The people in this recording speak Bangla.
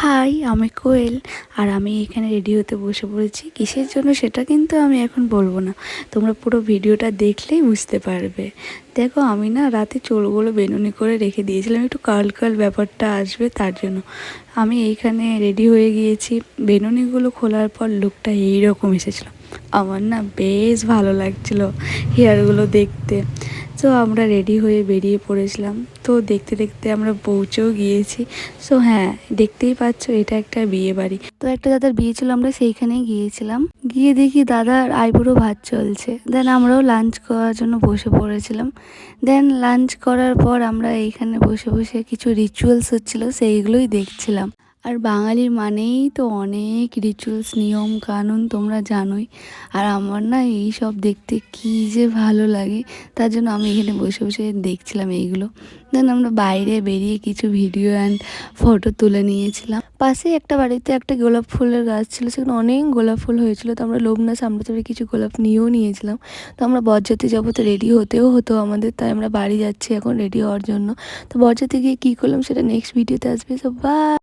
হাই, আমি কোয়েল। আর আমি এখানে রেডি হতে বসে পড়েছি। কিসের জন্য সেটা কিন্তু আমি এখন বলবো না, তোমরা পুরো ভিডিওটা দেখলেই বুঝতে পারবে। দেখো, আমি না রাতে চুলগুলো বেনুনি করে রেখে দিয়েছিলাম, একটু কার্ল কার্ল ব্যাপারটা আসবে তার জন্য। আমি এইখানে রেডি হয়ে গিয়েছি। বেনুনিগুলো খোলার পর লুকটা এইরকম এসেছিলো। আমার না বেশ ভালো লাগছিলো হেয়ারগুলো দেখতে। তো আমরা রেডি হয়ে বেরিয়ে পড়েছিলাম। তো দেখতে দেখতে আমরা পৌঁছেও গিয়েছি। সো হ্যাঁ, দেখতেই পাচ্ছ এটা একটা বিয়ে বাড়ি। তো একটা দাদার বিয়ে ছিল, আমরা সেইখানেই গিয়েছিলাম। গিয়ে দেখি দাদার আইবুড়ো ভাত চলছে। দেন আমরাও লাঞ্চ করার জন্য বসে পড়েছিলাম। দেন লাঞ্চ করার পর আমরা এইখানে বসে বসে কিছু রিচুয়ালস হচ্ছিলো, সেইগুলোই দেখছিলাম। আর বাঙালির মানেই তো অনেক রিচুয়ালস, নিয়ম কানুন, তোমরা জানোই। আর আমার না এই সব দেখতে কী যে ভালো লাগে, তার জন্য আমি এখানে বসে বসে দেখছিলাম এইগুলো। দেন আমরা বাইরে বেরিয়ে কিছু ভিডিও অ্যান্ড ফটো তুলে নিয়েছিলাম। পাশেই একটা বাড়িতে একটা গোলাপ ফুলের গাছ ছিল, সেখানে অনেক গোলাপ ফুল হয়েছিল। তো আমরা লোভ না সামলাতে কিছু গোলাপ নিয়েও নিয়েছিলাম। তো আমরা বরযাত্রী যাবো, তো রেডি হতেও হতো আমাদের, তাই আমরা বাড়ি যাচ্ছি এখন রেডি হওয়ার জন্য। তো বরযাত্রী গিয়ে কী করলাম সেটা নেক্সট ভিডিওতে আসবে। So by.